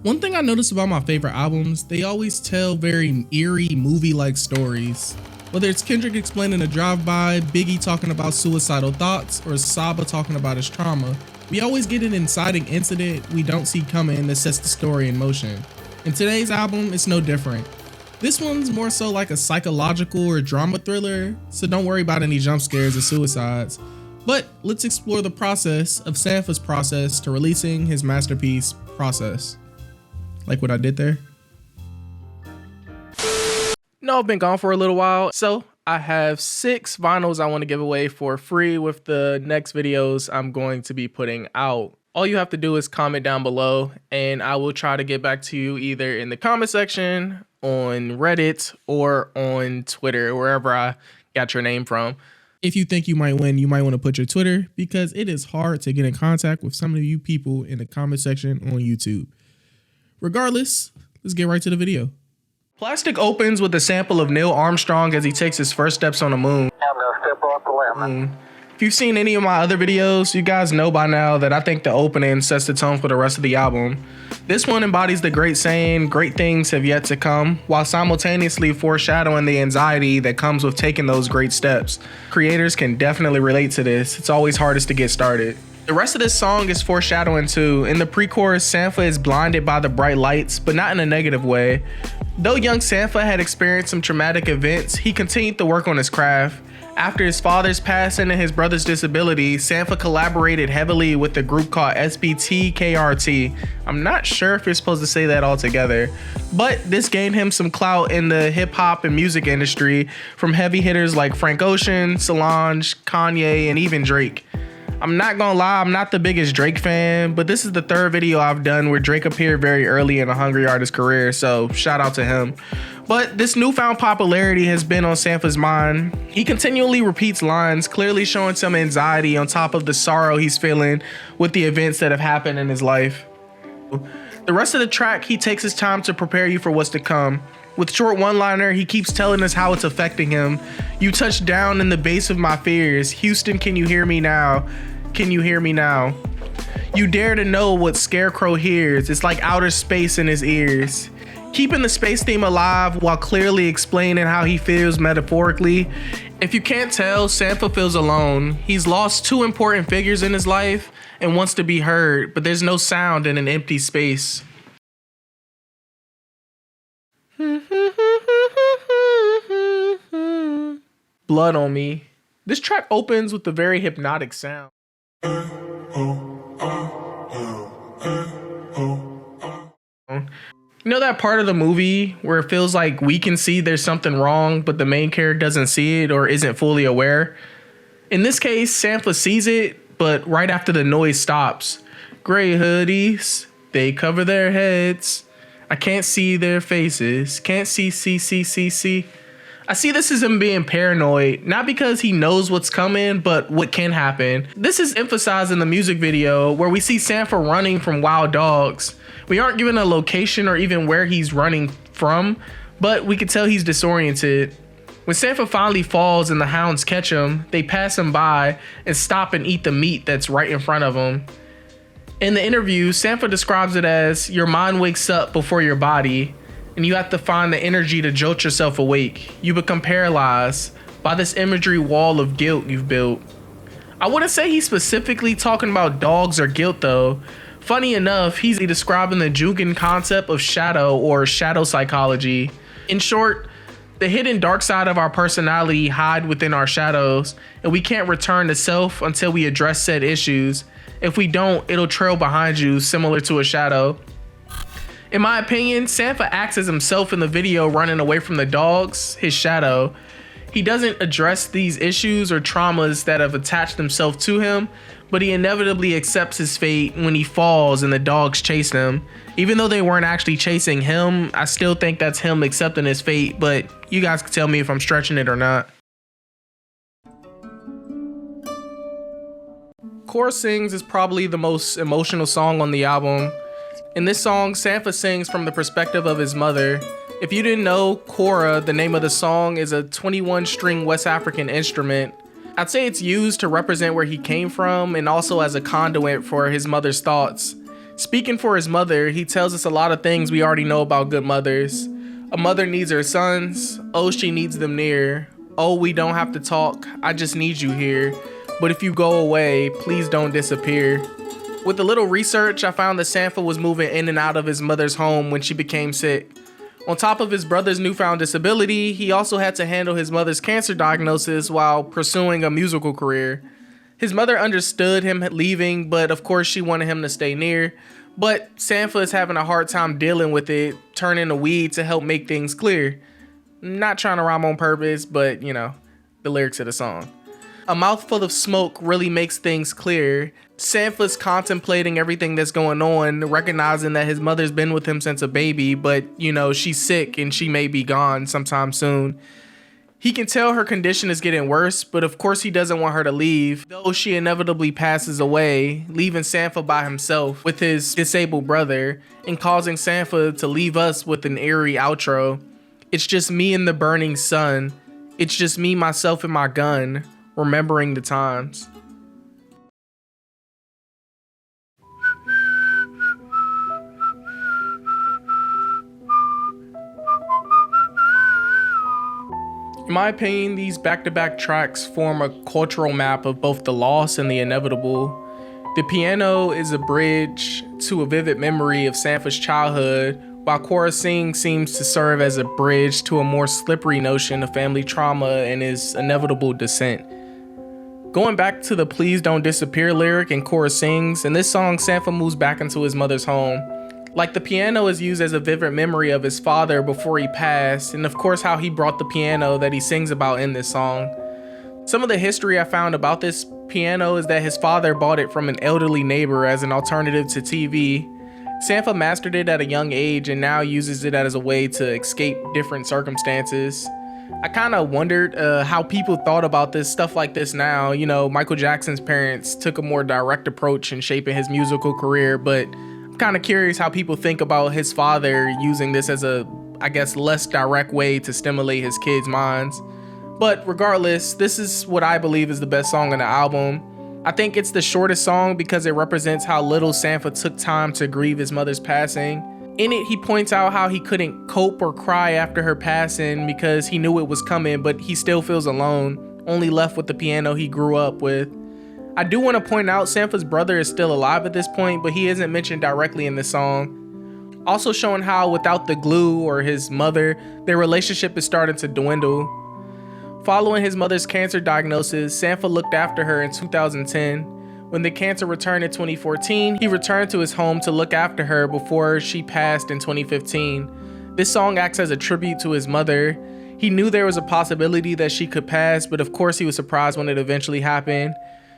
One thing I notice about my favorite albums, they always tell very eerie movie-like stories. Whether it's Kendrick explaining a drive-by, Biggie talking about suicidal thoughts, or Saba talking about his trauma, we always get an inciting incident we don't see coming that sets the story in motion. In today's album, it's no different. This one's more so like a psychological or drama thriller, so don't worry about any jump scares or suicides. But let's explore the process of Sampha's process to releasing his masterpiece, Process. Like what I did there? No, I've been gone for a little while, so I have 6 vinyls I want to give away for free with the next videos I'm going to be putting out. All you have to do is comment down below, and I will try to get back to you either in the comment section, on Reddit, or on Twitter, wherever I got your name from. If you think you might win, you might want to put your Twitter, because it is hard to get in contact with some of you people in the comment section on YouTube. Regardless, let's get right to the video. Plastic opens with a sample of Neil Armstrong as he takes his first steps on the moon. I'm gonna step off the limb. If you've seen any of my other videos, you guys know by now that I think the opening sets the tone for the rest of the album. This one embodies the great saying, great things have yet to come, while simultaneously foreshadowing the anxiety that comes with taking those great steps. Creators can definitely relate to this. It's always hardest to get started. The rest of this song is foreshadowing too. In the pre-chorus, Sampha is blinded by the bright lights, but not in a negative way. Though young Sampha had experienced some traumatic events, he continued to work on his craft. After his father's passing and his brother's disability, Sampha collaborated heavily with a group called SBTKRT. I'm not sure if you're supposed to say that all together, but this gained him some clout in the hip hop and music industry from heavy hitters like Frank Ocean, Solange, Kanye, and even Drake. I'm not gonna lie, I'm not the biggest Drake fan, but this is the 3rd video I've done where Drake appeared very early in a hungry artist's career, so shout out to him. But this newfound popularity has been on Sampha's mind. He continually repeats lines, clearly showing some anxiety on top of the sorrow he's feeling with the events that have happened in his life. The rest of the track, he takes his time to prepare you for what's to come. With short one-liner, he keeps telling us how it's affecting him. You touch down in the base of my fears. Houston, can you hear me now? Can you hear me now? You dare to know what Scarecrow hears. It's like outer space in his ears. Keeping the space theme alive while clearly explaining how he feels metaphorically. If you can't tell, Sampha feels alone. He's lost 2 important figures in his life and wants to be heard, but there's no sound in an empty space. Blood on Me. This track opens with a very hypnotic sound. You know that part of the movie where it feels like we can see there's something wrong, but the main character doesn't see it or isn't fully aware? In this case, Sampha sees it, but right after the noise stops. Gray hoodies, they cover their heads. I can't see their faces. Can't see. I see this as him being paranoid, not because he knows what's coming, but what can happen. This is emphasized in the music video where we see Sampha running from wild dogs. We aren't given a location or even where he's running from, but we can tell he's disoriented. When Sampha finally falls and the hounds catch him, they pass him by and stop and eat the meat that's right in front of him. In the interview, Sampha describes it as your mind wakes up before your body, and you have to find the energy to jolt yourself awake. You become paralyzed by this imagery wall of guilt you've built. I wouldn't say he's specifically talking about dogs or guilt though. Funny enough, he's describing the Jungian concept of shadow or shadow psychology. In short, the hidden dark side of our personality hide within our shadows, and we can't return to self until we address said issues. If we don't, it'll trail behind you, similar to a shadow. In my opinion, Sampha acts as himself in the video running away from the dogs, his shadow. He doesn't address these issues or traumas that have attached themselves to him, but he inevitably accepts his fate when he falls and the dogs chase him. Even though they weren't actually chasing him, I still think that's him accepting his fate, but you guys can tell me if I'm stretching it or not. Cora Sings is probably the most emotional song on the album. In this song, Sampha sings from the perspective of his mother. If you didn't know, Cora, the name of the song, is a 21-string West African instrument. I'd say it's used to represent where he came from and also as a conduit for his mother's thoughts. Speaking for his mother, he tells us a lot of things we already know about good mothers. A mother needs her sons. Oh, she needs them near. Oh, we don't have to talk. I just need you here. But if you go away, please don't disappear. With a little research, I found that Sampha was moving in and out of his mother's home when she became sick. On top of his brother's newfound disability, he also had to handle his mother's cancer diagnosis while pursuing a musical career. His mother understood him leaving, but of course she wanted him to stay near. But Sampha is having a hard time dealing with it, turning to weed to help make things clear. Not trying to rhyme on purpose, but you know, the lyrics of the song. A mouthful of smoke really makes things clear. Sampha's contemplating everything that's going on, recognizing that his mother's been with him since a baby, but you know, she's sick and she may be gone sometime soon. He can tell her condition is getting worse, but of course he doesn't want her to leave, though she inevitably passes away, leaving Sampha by himself with his disabled brother and causing Sampha to leave us with an eerie outro. It's just me and the burning sun. It's just me, myself, and my gun, remembering the times. In my opinion, these back-to-back tracks form a cultural map of both the loss and the inevitable. The piano is a bridge to a vivid memory of Sampha's childhood, while Cora seems to serve as a bridge to a more slippery notion of family trauma and his inevitable descent. Going back to the Please Don't Disappear lyric in Cora Sings, in this song Sampha moves back into his mother's home. Like the piano is used as a vivid memory of his father before he passed, and of course how he brought the piano that he sings about in this song. Some of the history I found about this piano is that his father bought it from an elderly neighbor as an alternative to TV. Sampha mastered it at a young age and now uses it as a way to escape different circumstances. I kind of wondered how people thought about this stuff like this now. You know, Michael Jackson's parents took a more direct approach in shaping his musical career, but I'm kind of curious how people think about his father using this as a, I guess, less direct way to stimulate his kids' minds. But regardless, this is what I believe is the best song on the album. I think it's the shortest song because it represents how little Sampha took time to grieve his mother's passing. In it, he points out how he couldn't cope or cry after her passing because he knew it was coming, but he still feels alone, only left with the piano he grew up with. I do want to point out Sampha's brother is still alive at this point, but he isn't mentioned directly in this song. Also showing how without the glue or his mother, their relationship is starting to dwindle. Following his mother's cancer diagnosis, Sampha looked after her in 2010. When the cancer returned in 2014, he returned to his home to look after her before she passed in 2015. This song acts as a tribute to his mother. He knew there was a possibility that she could pass, but of course he was surprised when it eventually happened.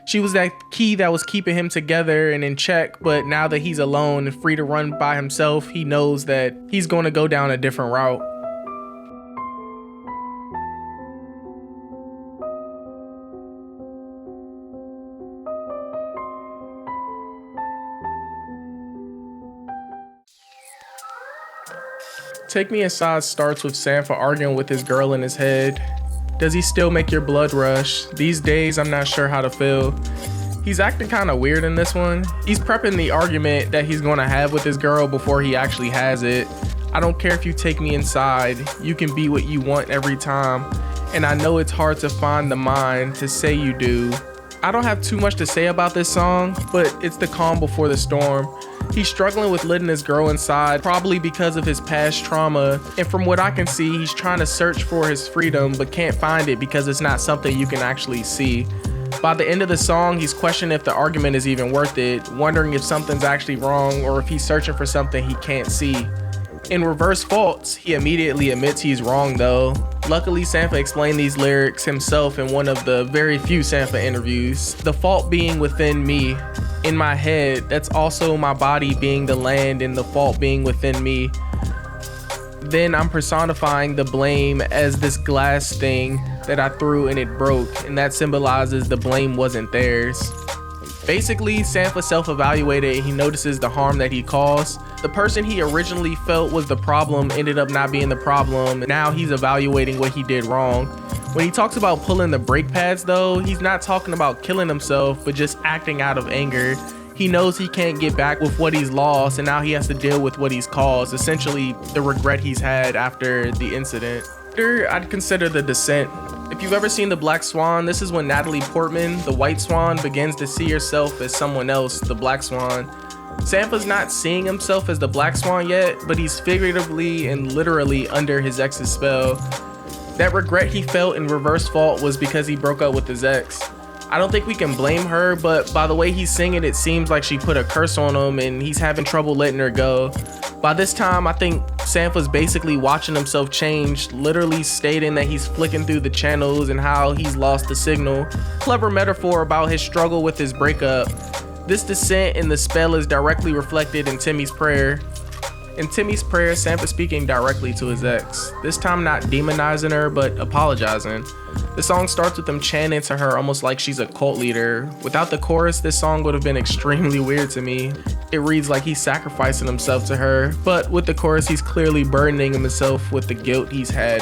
She was that key that was keeping him together and in check, but now that he's alone and free to run by himself, he knows that he's going to go down a different route. Take Me Inside starts with Sampha arguing with his girl in his head. Does he still make your blood rush? These days I'm not sure how to feel. He's acting kind of weird in this one. He's prepping the argument that he's gonna have with his girl before he actually has it. I don't care if you take me inside, you can be what you want every time. And I know it's hard to find the mind to say you do. I don't have too much to say about this song, but it's the calm before the storm. He's struggling with letting his girl inside, probably because of his past trauma, and from what I can see, he's trying to search for his freedom, but can't find it because it's not something you can actually see. By the end of the song, he's questioning if the argument is even worth it, wondering if something's actually wrong or if he's searching for something he can't see. In Reverse Faults, he immediately admits he's wrong though. Luckily, Sampha explained these lyrics himself in one of the very few Sampha interviews. The fault being within me, in my head, that's also my body being the land and the fault being within me. Then I'm personifying the blame as this glass thing that I threw and it broke, and that symbolizes the blame wasn't theirs. Basically, Sampha self-evaluated and he notices the harm that he caused. The person he originally felt was the problem ended up not being the problem. Now he's evaluating what he did wrong. When he talks about pulling the brake pads though, he's not talking about killing himself, but just acting out of anger. He knows he can't get back with what he's lost, and now he has to deal with what he's caused, essentially the regret he's had after the incident. I'd consider The Descent. If you've ever seen The Black Swan, this is when Natalie Portman, the White Swan, begins to see herself as someone else, the Black Swan. Sampha's not seeing himself as the Black Swan yet, but he's figuratively and literally under his ex's spell. That regret he felt in Reverse Fault was because he broke up with his ex. I don't think we can blame her, but by the way he's singing, it seems like she put a curse on him and he's having trouble letting her go. By this time, I think Sampha's basically watching himself change, literally stating that he's flicking through the channels and how he's lost the signal. Clever metaphor about his struggle with his breakup. This descent in the spell is directly reflected in Timmy's prayer. In Timmy's prayer, Sampha's speaking directly to his ex, this time not demonizing her, but apologizing. The song starts with them chanting to her almost like she's a cult leader. Without the chorus, this song would have been extremely weird to me. It reads like he's sacrificing himself to her, but with the chorus, he's clearly burdening himself with the guilt he's had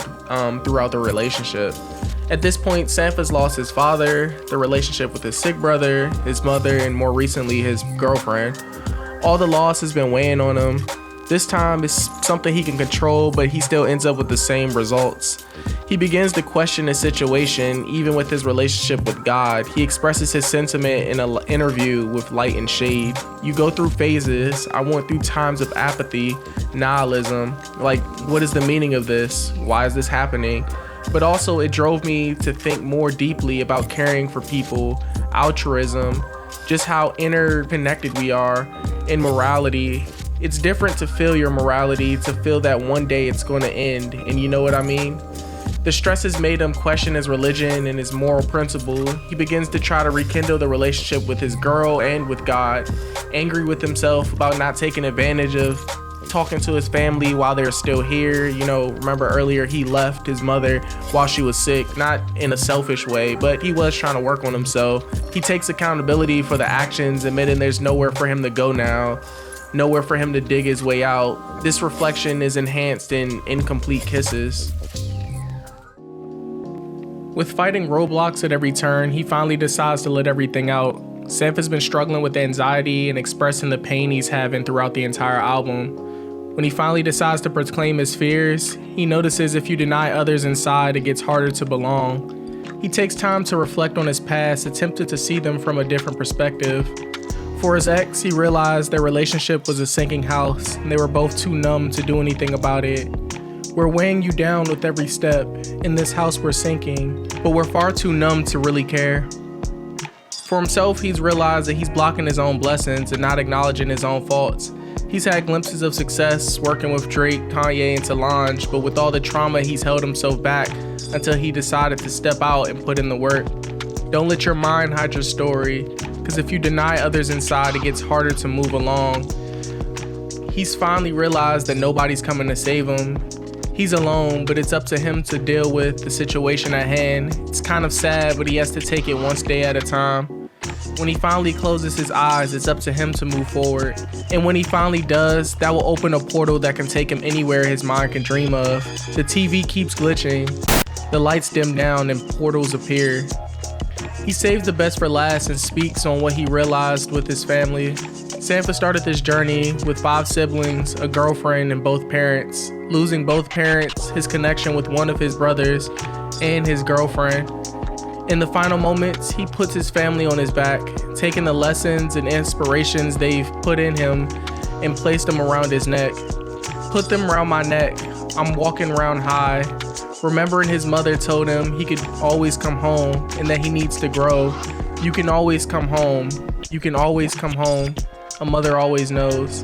throughout the relationship. At this point, Sampha's lost his father, the relationship with his sick brother, his mother, and more recently, his girlfriend. All the loss has been weighing on him. This time, it's something he can control, but he still ends up with the same results. He begins to question his situation, even with his relationship with God. He expresses his sentiment in an interview with Light and Shade. You go through phases. I went through times of apathy, nihilism. Like, what is the meaning of this? Why is this happening? But also, it drove me to think more deeply about caring for people, altruism, just how interconnected we are in morality. It's different to feel your morality, to feel that one day it's going to end, and you know what I mean? The stress has made him question his religion and his moral principle. He begins to try to rekindle the relationship with his girl and with God, angry with himself about not taking advantage of talking to his family while they're still here. You know, remember earlier he left his mother while she was sick, not in a selfish way, but he was trying to work on himself. He takes accountability for the actions, admitting there's nowhere for him to go now. Nowhere for him to dig his way out. This reflection is enhanced in Incomplete Kisses. With fighting roadblocks at every turn, he finally decides to let everything out. Sampha's been struggling with anxiety and expressing the pain he's having throughout the entire album. When he finally decides to proclaim his fears, he notices if you deny others inside, it gets harder to belong. He takes time to reflect on his past, attempted to see them from a different perspective. For his ex, he realized their relationship was a sinking house, and they were both too numb to do anything about it. We're weighing you down with every step. In this house we're sinking, but we're far too numb to really care. For himself, he's realized that he's blocking his own blessings and not acknowledging his own faults. He's had glimpses of success working with Drake, Kanye, and Solange, but with all the trauma, he's held himself back until he decided to step out and put in the work. Don't let your mind hide your story, because if you deny others inside, it gets harder to move along. He's finally realized that nobody's coming to save him. He's alone, but it's up to him to deal with the situation at hand. It's kind of sad, but he has to take it one day at a time. When he finally closes his eyes, it's up to him to move forward. And when he finally does, that will open a portal that can take him anywhere his mind can dream of. The TV keeps glitching, the lights dim down, and portals appear. He saves the best for last and speaks on what he realized with his family. Sampha started this journey with 5 siblings, a girlfriend, and both parents. Losing both parents, his connection with one of his brothers, and his girlfriend. In the final moments, he puts his family on his back, taking the lessons and inspirations they've put in him and placed them around his neck. Put them around my neck, I'm walking around high. Remembering his mother told him he could always come home and that he needs to grow. You can always come home. You can always come home. A mother always knows.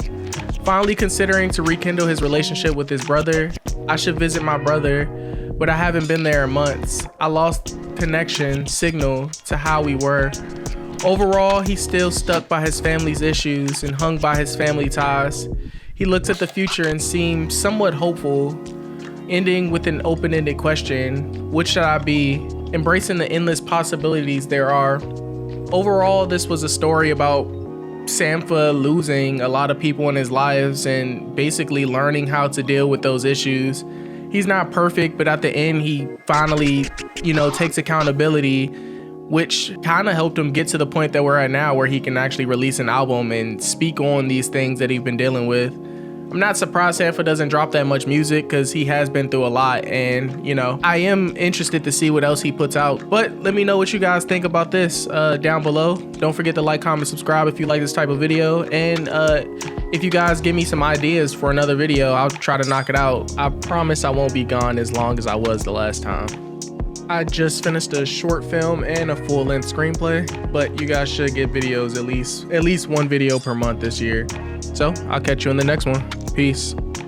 Finally considering to rekindle his relationship with his brother. I should visit my brother, but I haven't been there in months. I lost connection, signal to how we were. Overall, he's still stuck by his family's issues and hung by his family ties. He looks at the future and seems somewhat hopeful, ending with an open-ended question: what should I be? Embracing the endless possibilities there are. Overall, this was a story about Sampha losing a lot of people in his lives and basically learning how to deal with those issues. He's not perfect, but at the end, he finally, takes accountability which kind of helped him get to the point that we're at now, where he can actually release an album and speak on these things that he's been dealing with. I'm not surprised Sampha doesn't drop that much music, because he has been through a lot, and you know, I am interested to see what else he puts out. But let me know what you guys think about this down below. Don't forget to like, comment, subscribe if you like this type of video, and if you guys give me some ideas for another video, I'll try to knock it out. I promise I won't be gone as long as I was the last time. I just finished a short film and a full-length screenplay, but you guys should get videos, at least one video per month this year. So I'll catch you in the next one. Peace.